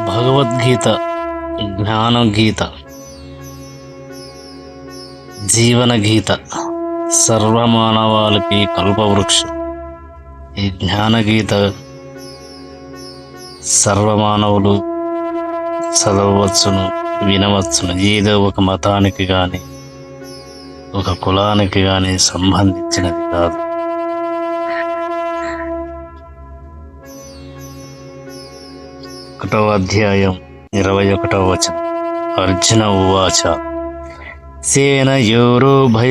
భగవద్గీత జ్ఞానగీత, జీవన గీత, సర్వమానవాళికి కల్పవృక్షం. ఈ జ్ఞానగీత సర్వమానవులు చదవవచ్చును, వినవచ్చును. ఏదో ఒక మతానికి కానీ ఒక కులానికి కానీ సంబంధించినది కాదు. ఒకటవ అధ్యాయం 21వ వచనం. అర్జున ఉవాచ సేనయోరుభయోర్మధ్యే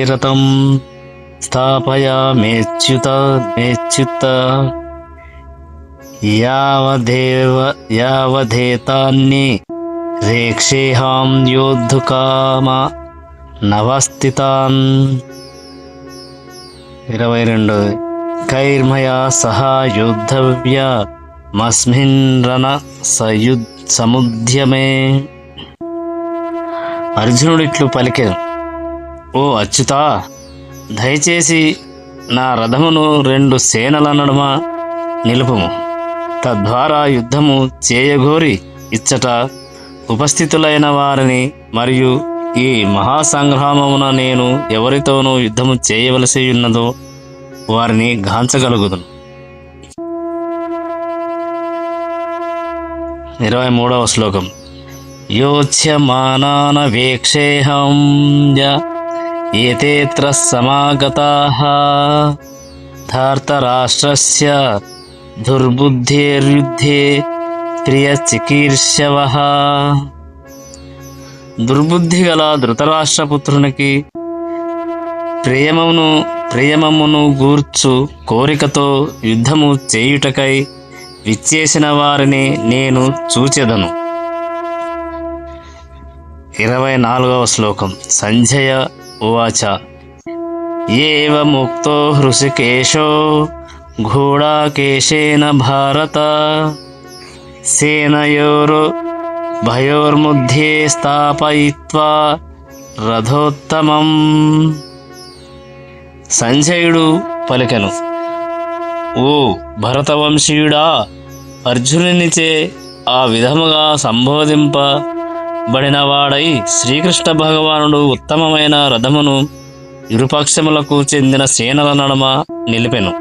రథం స్థాపయామ్యేచ్యుత యావదేతాన్ని రేక్షేహాం యోద్ధుకామ నవస్థితాన్. 22. కైర్మయా సహా యోద్ధవ్య మస్మిన్ రణ సముద్యమే. అర్జునుడిట్లు పలికెను, ఓ అచ్యుతా, దయచేసి నా రథమును 2 సేనల నడుమ నిలుపుము. తద్వారా యుద్ధము చేయగోరి ఇచ్చట ఉపస్థితులైన వారిని మరియు ఈ మహాసంగ్రామమున నేను ఎవరితోనూ యుద్ధము చేయవలసి ఉన్నదో వారిని గాంచగలుగుదును. 23వ శ్లోకం. యోచ్యమానాన వేక్షేహం ఏతేత్ర సమాగతాః ధార్తరాష్ట్రస్య దుర్బుద్ధిర్యుద్ధే ప్రియచికీర్షవః. దుర్బుద్ధి గల ధృతరాష్ట్రపుత్రునికి ప్రియమమును గూర్చు కోరికతో యుద్ధము చేయుటకై విచ్చేసిన వారిని నేను చూచెదను. 24వ శ్లోకం. సంజయ ఉవాచ ఏవముక్తో హృషికేశో ఘోడాకేశేన భారత సేనయోర్భయోర్మధ్యే స్థాపయిత్వా రథోత్తమం. సంజయుడు పలికెను, ఓ భరతవంశీయుడా, అర్జునునిచే ఆ విధముగా సంబోధింపబడినవాడై శ్రీకృష్ణ భగవానుడు ఉత్తమమైన రథమును ఇరుపక్షములకు చెందిన సేనల నడుమ నిలిపెను.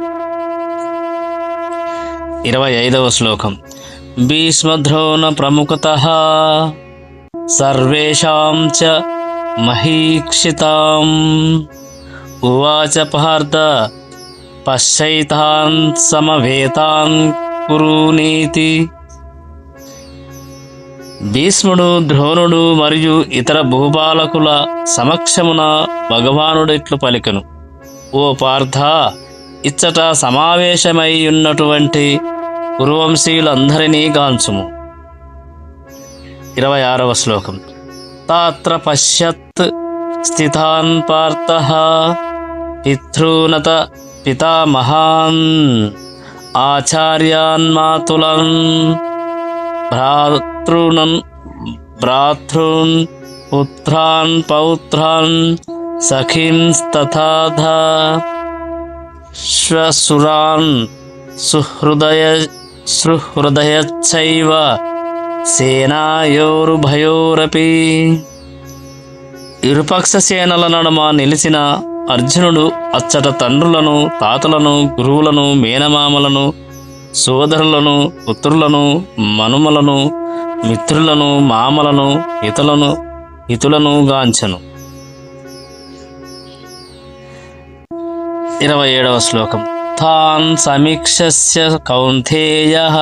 25వ శ్లోకం. భీష్మద్రోణ ప్రముఖతః సర్వేషాం చ మహీక్షితాం ఉవాచ పార్థ పశ్చైతాన్ సమవేతాన్ కురునీతి. భీష్ముడు, ద్రోణుడు మరియు ఇతర భూపాలకుల సమక్షమున భగవానుడిట్లు పలికెను, ఓ పార్థ, ఇచ్చట సమావేశమై ఉన్నటువంటి కురువంశీయులందరినీ గాంచుము. 26వ శ్లోకం. తాత్ర పశ్యత్ స్థితాన్ పార్థః పితృనత పితామహాన్ ఆచార్యాన్ మాతులన్ భ్రాతృన్ పుత్రాన్ పౌత్రాన్ సఖీంస్తథా శ్వశురాన్ సుహృదయచ్చైవ సేనాయోరుభయోరపి. ఇరుపక్ష సేనల నడుమ నిలిచిన అర్జునుడు అచ్చట తండ్రులను, తాతలను, గురువులను, మేనమామలను, సోదరులను, పుత్రులను, మనుమలను, మిత్రులను, మామలను, హితులను గాంచెను. 27వ శ్లోకం. తాన్ సమీక్షస్య కౌంతేయః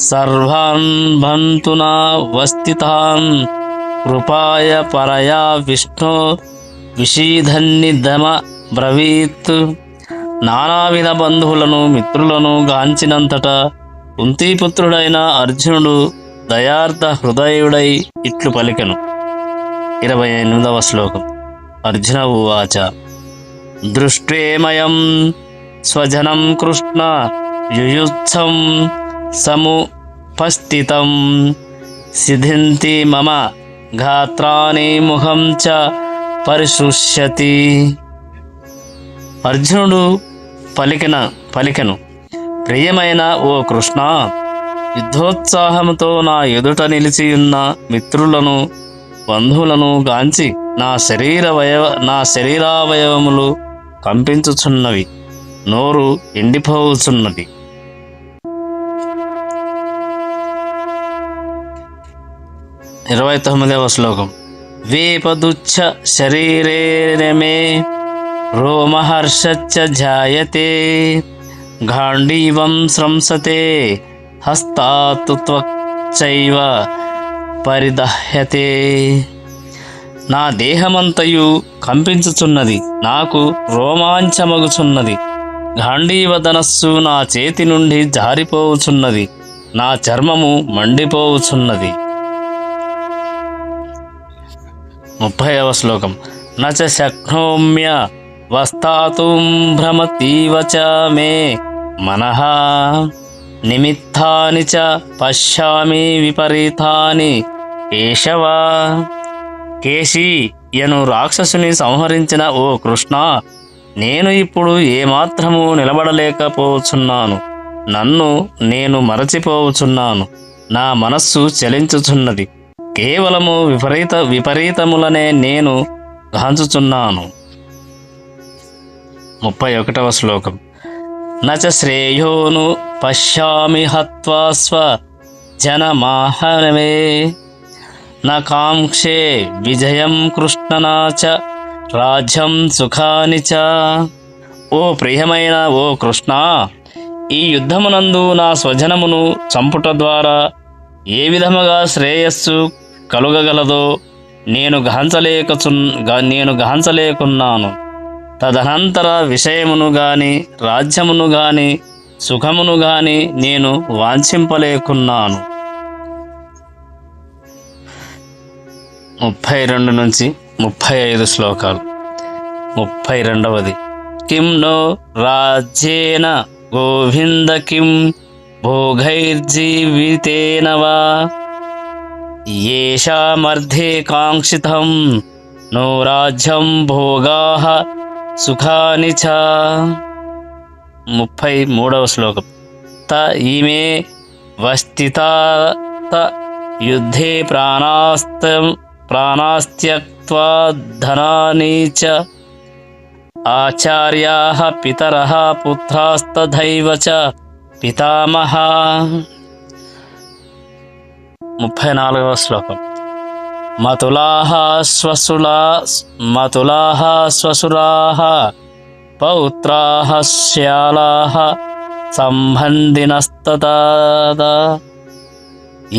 సర్వాన్ బంధునా వస్థితాన్ కృపాయ పరయా విష్ణో విషీధన్నిధమ బ్రవీత్. నానావిధ బంధువులను, మిత్రులను గాంచినంతట కుంతీపుత్రుడైన అర్జునుడు దయార్థ హృదయుడై ఇట్లు పలికెను. 28వ శ్లోకం. అర్జున ఉవాచ దృష్ట్వేమయం స్వజనం కృష్ణ యుయుత్సం సముపస్థితం సిద్ధింతి మమ గాత్రాని ముఖం చ పరిశుష్యతి. అర్జునుడు పలికెను, ప్రియమైన ఓ కృష్ణ, యుద్ధోత్సాహముతో నా ఎదుట నిలిచియున్న మిత్రులను బంధువులను గాంచి నా శరీరావయవములు కంపించుచున్నవి, నోరు ఎండిపోవుచున్నది. 29వ శ్లోకం. వేపదుచ్ఛ శరీరే మే రోమహర్షచ్చ జాయతే గాండీవం స్రంసతే హస్తాత్ త్వక్చైవ పరిదహ్యతే. నా దేహమంతయు కంపించుచున్నది, నాకు రోమాంచమగుచున్నది. గాంధీవధనస్సు నా చేతి నుండి జారిపోవుచున్నది, నా చర్మము మండిపోవుచున్నది. 30వ శ్లోకం. నచ శక్నోమ్య వస్తాతుం భ్రమతీవ చ మే మనః నిమిత్తాని చ పశ్యామి విపరీతాని కేశవ. కేశి యను రాక్షసుని సంహరించిన ఓ కృష్ణ, నేను ఇప్పుడు ఏమాత్రము నిలబడలేకపోవచ్చున్నాను. నన్ను నేను మరచిపోవచ్చున్నాను. నా మనస్సు చలించుచున్నది. కేవలము విపరీతములనే నేను గాంచుచున్నాను. 31వ శ్లోకం. నచ శ్రేయోను పశ్యామి హత్వా స్వ జనమాహనమే న కాంక్షే విజయం కృష్ణనా చ రాజ్యం సుఖాని చ. ఓ ప్రియమైన ఓ కృష్ణ, ఈ యుద్ధమునందు నా స్వజనమును చంపుట ద్వారా ఏ విధముగా శ్రేయస్సు కలుగగలదో నేను గాంచలేకున్నాను. తదనంతర విషయమును గాని రాజ్యమును గాని సుఖమును గాని నేను వాంఛింపలేకున్నాను. 32 నుంచి 35 శ్లోకాలు. 32వది. కిం నో రాజ్యేన గోవింద కిం భోగైర్జీవితేన వా యేషామర్థే కాంక్షితం నో రాజ్యం భోగాః సుఖాని చ. 33వ శ్లోకం. త ఇమే వస్థితాత యుద్ధే ప్రాణాస్త్యక్త్వా ధనాని చ ఆచార్యాః పితరః పుత్రాస్తథైవ చ పితామహా. 34వ శ్లోకం. మతులాః శ్వశురాః పౌత్రాః శ్యాలాః సంబంధినస్తదా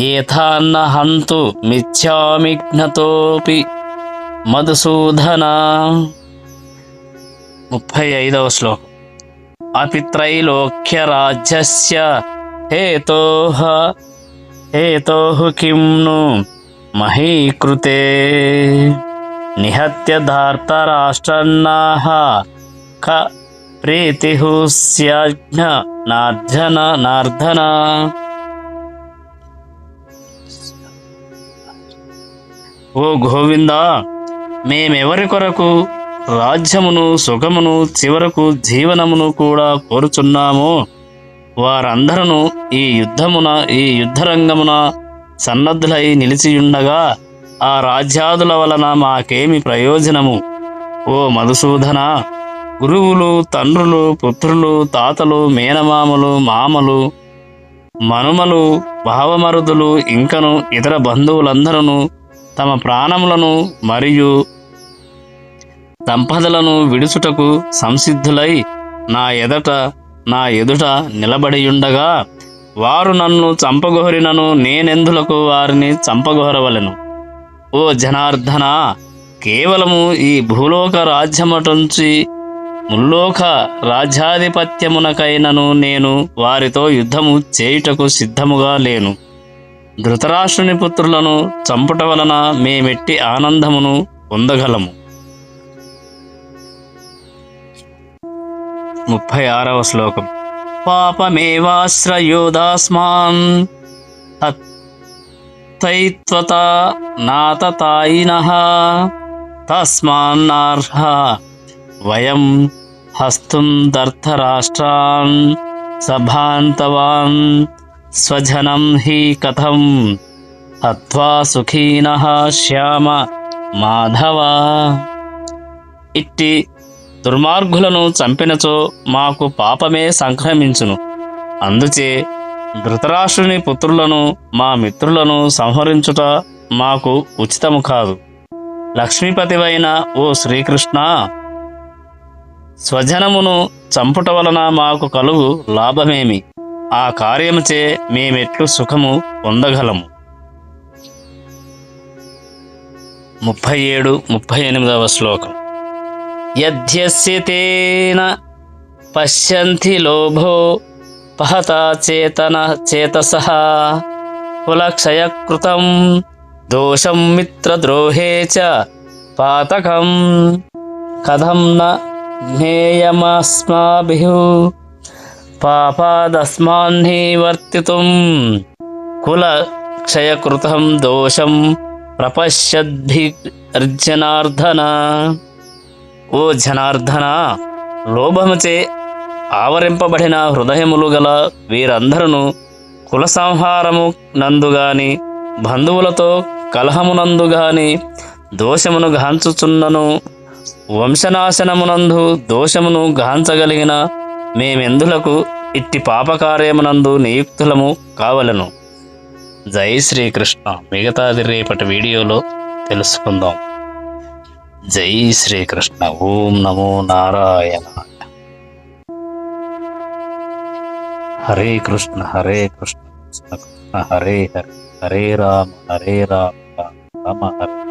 ఏథాన్న హంతు మిచ్ఛామి జ్ఞతోపి మధుసూదన. 35వ శ్లోకం. అపిత్రైలోక్యరాజ్యస్య హేతోః కిం ను మహీకృతే నిహత్య ధార్తరాష్ట్రన్నాః క ప్రీతిః స్యాజ్ఞ నార్ధన. ఓ గోవిందా, మేమెవరి కొరకు రాజ్యమును సుఖమును చివరకు జీవనమును కూడా కోరుచున్నామో వారందరూ ఈ యుద్ధరంగమున సన్నద్ధులై నిలిచియుండగా ఆ రాజ్యాదుల వలన మాకేమి ప్రయోజనము? ఓ మధుసూదన, గురువులు, తండ్రులు, పుత్రులు, తాతలు, మేనమామలు, మామలు, మనుమలు, భావమరుదులు ఇంకను ఇతర బంధువులందరూ తమ ప్రాణములను మరియు సంపదలను విడుచుటకు సంసిద్ధులై నా ఎదుట నిలబడియుండగా వారు నన్ను చంపగోరినను నేనెందులకు వారిని చంపగోరవలెను? ఓ జనార్దన, కేవలము ఈ భూలోక రాజ్యమటుంచి ముల్లోక రాజ్యాధిపత్యమునకైనను నేను వారితో యుద్ధము చేయుటకు సిద్ధముగా లేను. ధృతరాష్ట్రుని పుత్రులను చంపుట వలన మేమెట్టి ఆనందమును పొందగలము. 36వ శ్లోకం. పాపమేవాశ్రయోదాస్మాన్ తైత్వత నాతతాయినః తస్మాన్నార్హ వయం హస్తుం దర్థరాష్ట్రాన్ సభాంతవాన్ స్వజనం హి కథం హత్వా సుఖీనః శ్యామ మాధవ. ఇట్టి దుర్మార్గులను చంపినచో మాకు పాపమే సంక్రమించును. అందుచే ధృతరాష్ట్రుని పుత్రులను మా మిత్రులను సంహరించుట మాకు ఉచితము కాదు. లక్ష్మీపతివైన ఓ శ్రీకృష్ణ, స్వజనమును చంపుట వలన మాకు కలుగు లాభమేమి? ఆ కార్యముచే మేమెట్లు సుఖము పొందగలము? 37-38 శ్లోకం. యద్యస్య తేన పశ్యంతి లోభో పహతా చేతసః కులక్షయకృతం దోషం మిత్రద్రోహే చ పాతకం కథం న జ్ఞేయమస్మాభిః పాపాదస్మాన్హి వర్తితుం కులక్షయకృతం దోషం ప్రపశ్యద్భిర్జనార్దన. ఓ జనార్దన, లోభముచే ఆవరింపబడిన హృదయములు గల వీరందరూ కుల సంహారము నందుగాని బంధువులతో కలహమునందుగాని దోషమును గాంచుచున్నను. వంశనాశనమునందు దోషమును గాంచగలిగిన మేమెందులకు ఇట్టి పాపకార్యమునందు నియుక్తులము కావలను. జై శ్రీకృష్ణ. మిగతాది రేపటి వీడియోలో తెలుసుకుందాం. జై శ్రీకృష్ణ. ఓం నమో నారాయణ. హరే కృష్ణ హరే కృష్ణ కృష్ణ కృష్ణ హరే హరే, హరే రామ రామ రామ హరే.